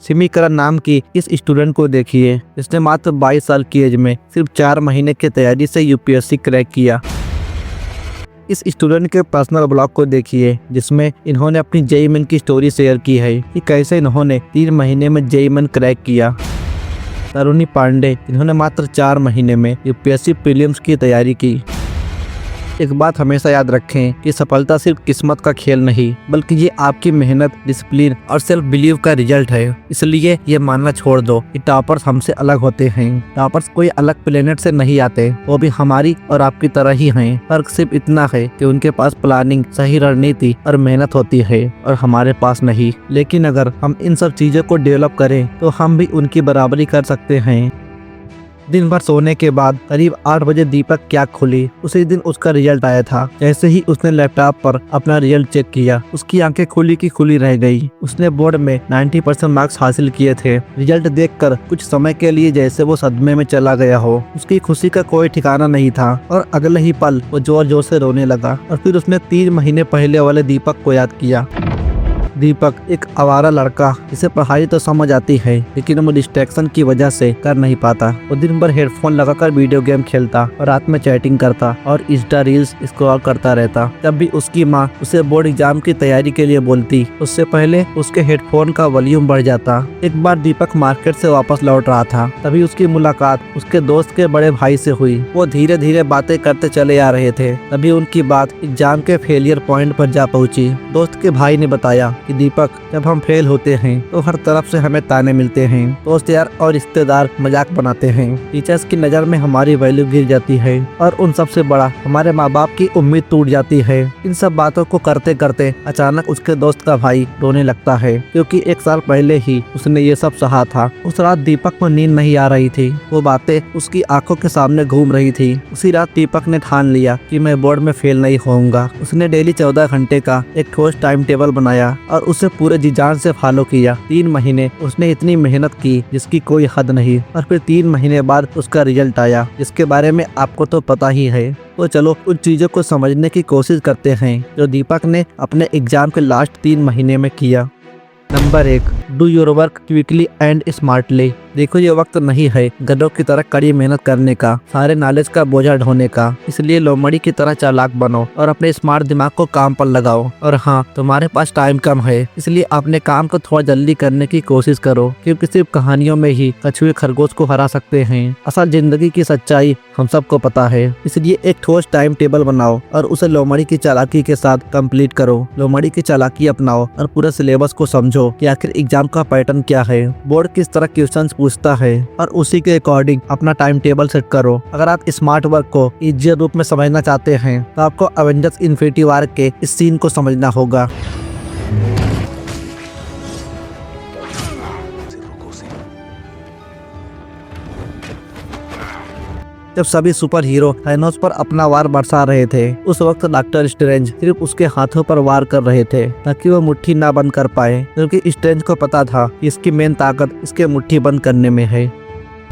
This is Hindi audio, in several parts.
सिमीकरण नाम की इस स्टूडेंट को देखिए, जिसने मात्र 22 साल की एज में सिर्फ 4 महीने की तैयारी से यूपीएससी क्रैक किया। इस स्टूडेंट के पर्सनल ब्लॉग को देखिए, जिसमें इन्होंने अपनी जेईई मेन की स्टोरी शेयर की है कि कैसे इन्होंने 3 महीने में जेईई मेन क्रैक किया। तरुणी पांडे, जिन्होंने मात्र 4 महीने में यूपीएससी प्रीलिम्स की तैयारी की। एक बात हमेशा याद रखें कि सफलता सिर्फ किस्मत का खेल नहीं, बल्कि ये आपकी मेहनत, डिसिप्लिन और सेल्फ बिलीव का रिजल्ट है। इसलिए ये मानना छोड़ दो कि टॉपर्स हमसे अलग होते हैं। टॉपर्स कोई अलग प्लेनेट से नहीं आते, वो भी हमारी और आपकी तरह ही हैं। फर्क सिर्फ इतना है कि उनके पास प्लानिंग, सही रणनीति और मेहनत होती है और हमारे पास नहीं। लेकिन अगर हम इन सब चीजों को डेवलप करें तो हम भी उनकी बराबरी कर सकते हैं। दिन भर सोने के बाद करीब 8 बजे दीपक की आँख खुली। उसी दिन उसका रिजल्ट आया था। जैसे ही उसने लैपटॉप पर अपना रिजल्ट चेक किया, उसकी आंखें खुली की खुली रह गई। उसने बोर्ड में 90% मार्क्स हासिल किए थे। रिजल्ट देखकर कुछ समय के लिए जैसे वो सदमे में चला गया हो। उसकी खुशी का कोई ठिकाना नहीं था और अगले ही पल वो जोर जोर से रोने लगा। और फिर उसने 3 महीने पहले वाले दीपक को याद किया। दीपक एक आवारा लड़का, जिसे पढ़ाई तो समझ आती है लेकिन वो डिस्ट्रैक्शन की वजह से कर नहीं पाता। वो दिन भर हेडफोन लगाकर वीडियो गेम खेलता और रात में चैटिंग करता और इंस्टा रील्स स्क्रॉल करता रहता। तब भी उसकी माँ उसे बोर्ड एग्जाम की तैयारी के लिए बोलती, उससे पहले उसके हेडफोन का वॉल्यूम बढ़ जाता। एक बार दीपक मार्केट से वापस लौट रहा था, तभी उसकी मुलाकात उसके दोस्त के बड़े भाई से हुई। वो धीरे धीरे बातें करते चले आ रहे थे। तभी उनकी बात एग्जाम के फेलियर पॉइंट पर जा पहुंची। दोस्त के भाई ने बताया कि दीपक, जब हम फेल होते हैं तो हर तरफ से हमें ताने मिलते हैं। दोस्त यार और रिश्तेदार मजाक बनाते हैं। टीचर्स की नज़र में हमारी वैल्यू गिर जाती है और उन सबसे बड़ा हमारे माँ बाप की उम्मीद टूट जाती है। इन सब बातों को करते करते अचानक उसके दोस्त का भाई रोने लगता है, क्योंकि 1 साल पहले ही उसने ये सब सहा था। उस रात दीपक को नींद नहीं आ रही थी। वो बातें उसकी आंखों के सामने घूम रही थी। उसी रात दीपक ने ठान लिया कि मैं बोर्ड में फेल नहीं होऊंगा। उसने डेली 14 घंटे का एक ठोस टाइम टेबल बनाया और उसे पूरे जी जान से फॉलो किया। 3 महीने उसने इतनी मेहनत की जिसकी कोई हद नहीं। और फिर 3 महीने बाद उसका रिजल्ट आया, जिसके बारे में आपको तो पता ही है। तो चलो उन चीजों को समझने की कोशिश करते हैं जो दीपक ने अपने एग्जाम के लास्ट 3 महीने में किया। Number 1, do your work quickly and smartly. देखो, ये वक्त नहीं है गधों की तरह कड़ी मेहनत करने का, सारे नॉलेज का बोझा ढोने का। इसलिए लोमड़ी की तरह चालाक बनो और अपने स्मार्ट दिमाग को काम पर लगाओ। और हाँ, तुम्हारे पास टाइम कम है, इसलिए अपने काम को थोड़ा जल्दी करने की कोशिश करो, क्योंकि सिर्फ कहानियों में ही कछुए खरगोश को हरा सकते हैं। असल जिंदगी की सच्चाई हम सबको पता है। इसलिए एक ठोस टाइम टेबल बनाओ और उसे लोमड़ी की चालाकी के साथ कंप्लीट करो। लोमड़ी की चालाकी अपनाओ और पूरे सिलेबस को समझो कि आखिर एग्जाम का पैटर्न क्या है, बोर्ड किस तरह क्वेश्चंस पूछता है, और उसी के अकॉर्डिंग अपना टाइम टेबल सेट करो। अगर आप स्मार्ट वर्क को इजी रूप में समझना चाहते हैं तो आपको एवेंजर्स इन्फिनिटी वॉर के इस सीन को समझना होगा। जब सभी सुपर हीरो थानोस पर अपना वार बरसा रहे थे, उस वक्त डॉक्टर स्ट्रेंज सिर्फ उसके हाथों पर वार कर रहे थे ताकि वो मुट्ठी ना बंद कर पाए, क्योंकि स्ट्रेंज को पता था कि इसकी मेन ताकत इसके मुट्ठी बंद करने में है।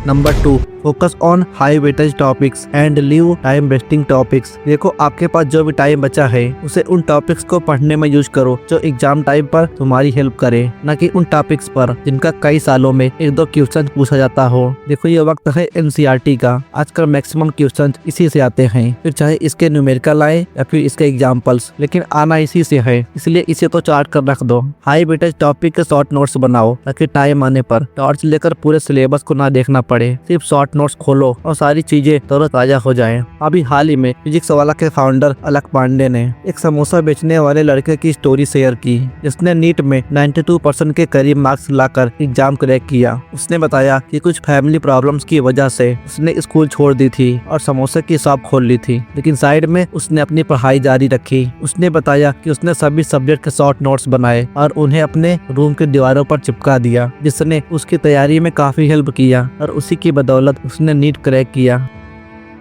Number 2, focus on high weightage topics and leave time wasting topics. देखो, आपके पास जो भी टाइम बचा है उसे उन टॉपिक्स को पढ़ने में यूज करो जो एग्जाम टाइम पर तुम्हारी हेल्प करे, न कि उन टॉपिक्स पर जिनका कई सालों में 1-2 क्वेश्चन पूछा जाता हो। देखो, ये वक्त है एनसीईआरटी का। आजकल मैक्सिमम क्वेश्चन इसी से आते हैं, फिर चाहे इसके न्यूमेरिकल आए या फिर इसके एग्जाम्पल्स, लेकिन आना इसी से है, इसलिए इसे तो चार्ट कर रख दो। हाई वेटेज टॉपिक के शॉर्ट नोट्स बनाओ ताकि टाइम आने पर टॉर्च लेकर पूरे सिलेबस को ना देखना पड़े। सिर्फ शॉर्ट नोट्स खोलो और सारी चीजें तरोताजा हो जाएं। अभी हाल ही में फिजिक्स वाला के फाउंडर अलक पांडे ने एक समोसा बेचने वाले लड़के की स्टोरी शेयर की, जिसने नीट में 92% के करीब मार्क्स लाकर एग्जाम क्रैक किया। उसने बताया कि कुछ फैमिली प्रॉब्लम्स की वजह से उसने स्कूल छोड़ दी थी और समोसे की शॉप खोल ली थी, लेकिन साइड में उसने अपनी पढ़ाई जारी रखी। उसने बताया कि उसने सभी सब्जेक्ट के शॉर्ट नोट्स बनाए और उन्हें अपने रूम की दीवारों पर चिपका दिया, जिसने उसकी तैयारी में काफी हेल्प किया और उसी की बदौलत उसने नीट क्रैक किया।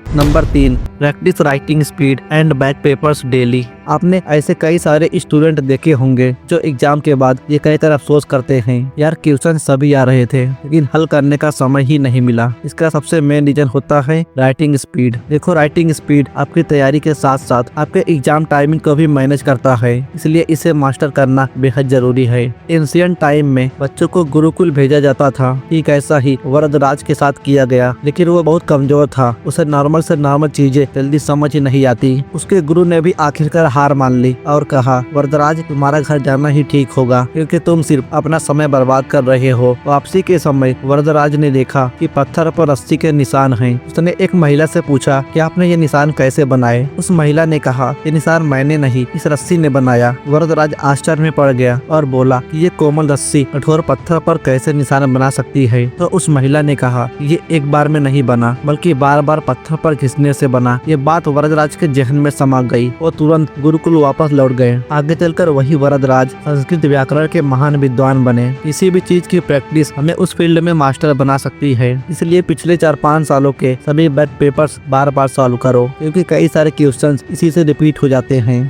Number 3, practice writing speed and back papers daily. आपने ऐसे कई सारे स्टूडेंट देखे होंगे जो एग्जाम के बाद ये कहकर अफसोस करते हैं, यार क्वेश्चन सभी आ रहे थे लेकिन हल करने का समय ही नहीं मिला। इसका सबसे मेन रीजन होता है राइटिंग स्पीड। देखो, राइटिंग स्पीड आपकी तैयारी के साथ साथ आपके एग्जाम टाइमिंग को भी मैनेज करता है, इसलिए इसे मास्टर करना बेहद जरूरी है। एंशिएंट टाइम में बच्चों को गुरुकुल भेजा जाता था, ठीक ऐसा ही वरदराज के साथ किया गया, लेकिन वो बहुत कमजोर था। उसे नॉर्मल से नॉर्मल चीजें जल्दी समझ ही नहीं आती। उसके गुरु ने भी आखिरकार हार मान ली और कहा, वरदराज तुम्हारा घर जाना ही ठीक होगा क्योंकि तुम सिर्फ अपना समय बर्बाद कर रहे हो। वापसी के समय वरदराज ने देखा कि पत्थर पर रस्सी के निशान हैं। उसने एक महिला से पूछा कि आपने ये निशान कैसे बनाए। उस महिला ने कहा, ये निशान मैंने नहीं, इस रस्सी ने बनाया। वरदराज आश्चर्य में पड़ गया और बोला कि ये कोमल रस्सी कठोर पत्थर पर कैसे निशान बना सकती है। तो उस महिला ने कहा, ये एक बार में नहीं बना बल्कि बार बार पत्थर पर घिसने से बना। ये बात वरदराज के जहन में समा गई। वो तुरंत गुरुकुल वापस लौट गए। आगे चलकर वही वरदराज संस्कृत व्याकरण के महान विद्वान बने। किसी भी चीज की प्रैक्टिस हमें उस फील्ड में मास्टर बना सकती है, इसलिए पिछले 4-5 सालों के सभी बैक पेपर्स बार बार सॉल्व करो क्योंकि कई सारे क्वेश्चंस इसी से रिपीट हो जाते हैं।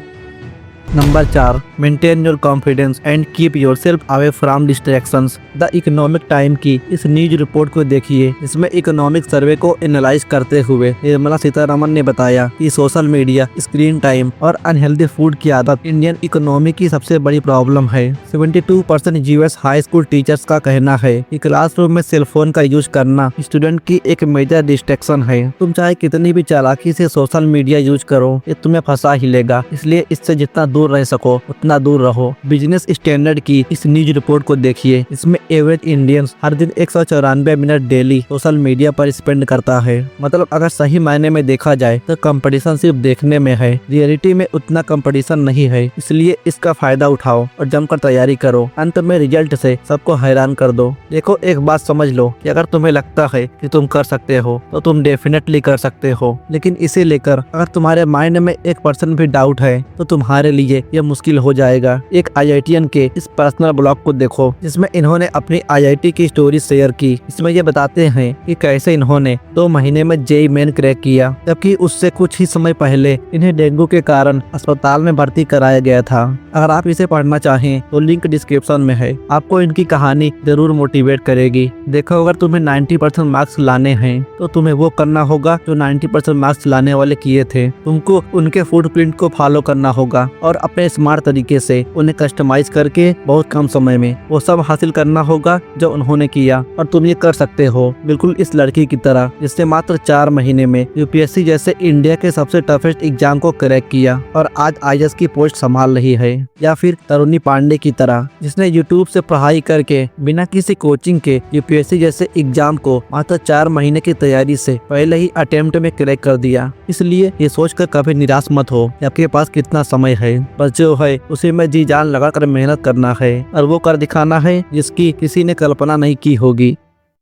Number 4, maintain your confidence and keep yourself away from distractions. The economic time की इस न्यूज रिपोर्ट को देखिए। इसमें इकोनॉमिक सर्वे को एनालाइज करते हुए निर्मला सीतारमण ने बताया कि सोशल मीडिया, स्क्रीन टाइम और अनहेल्दी फूड की आदत इंडियन इकोनॉमी की सबसे बड़ी प्रॉब्लम है। 72% यूएस हाई स्कूल टीचर्स का कहना है कि क्लासरूम में सेलफोन का यूज करना स्टूडेंट की एक मेजर डिस्ट्रैक्शन है। तुम चाहे कितनी भी चालाकी से सोशल मीडिया यूज करो, ये तुम्हें फंसा ही लेगा, इसलिए इससे जितना दूर रह सको उतना दूर रहो। बिजनेस स्टैंडर्ड की इस न्यूज रिपोर्ट को देखिए। इसमें एवरेज इंडियंस हर दिन 194 मिनट डेली सोशल मीडिया पर स्पेंड करता है। मतलब अगर सही मायने में देखा जाए तो कंपटीशन सिर्फ देखने में है, रियलिटी में उतना कंपटीशन नहीं है। इसलिए इसका फायदा उठाओ और जमकर तैयारी करो। अंत में रिजल्ट से सबको हैरान कर दो। देखो, एक बात समझ लो कि अगर तुम्हें लगता है कि तुम कर सकते हो तो तुम डेफिनेटली कर सकते हो, लेकिन इसे लेकर अगर तुम्हारे माइंड में 1% भी डाउट है तो तुम्हारे लिए यह मुश्किल हो जाएगा। एक आईआईटीएन के इस पर्सनल ब्लॉग को देखो जिसमें इन्होंने अपनी आईआईटी की स्टोरी शेयर की। इसमें ये बताते हैं कि कैसे इन्होंने 2 महीने में जेईई मेन क्रैक किया, जबकि उससे कुछ ही समय पहले इन्हें डेंगू के कारण अस्पताल में भर्ती कराया गया था। अगर आप इसे पढ़ना चाहें तो लिंक डिस्क्रिप्शन में है। आपको इनकी कहानी जरूर मोटिवेट करेगी। देखो, अगर तुम्हें 90% मार्क्स लाने हैं तो तुम्हें वो करना होगा जो 90% मार्क्स लाने वाले किए थे। तुमको उनके फुटप्रिंट को फॉलो करना होगा और अपने स्मार्ट तरीके से उन्हें कस्टमाइज करके बहुत कम समय में वो सब हासिल करना होगा जो उन्होंने किया। और तुम ये कर सकते हो, बिल्कुल इस लड़की की तरह जिसने मात्र 4 महीने में यूपीएससी जैसे इंडिया के सबसे टफेस्ट एग्जाम को क्रैक किया और आज आईएएस की पोस्ट संभाल रही है। या फिर तरुणी पांडे की तरह जिसने यूट्यूब से पढ़ाई करके बिना किसी कोचिंग के यूपीएससी जैसे एग्जाम को मात्र 4 महीने की तैयारी से पहले ही अटेम्प्ट में क्रैक कर दिया। इसलिए ये सोचकर कभी निराश मत हो कि आपके पास कितना समय है, बस जो है उसी में जी जान लगाकर मेहनत करना है और वो कर दिखाना है जिसकी किसी ने कल्पना नहीं की होगी।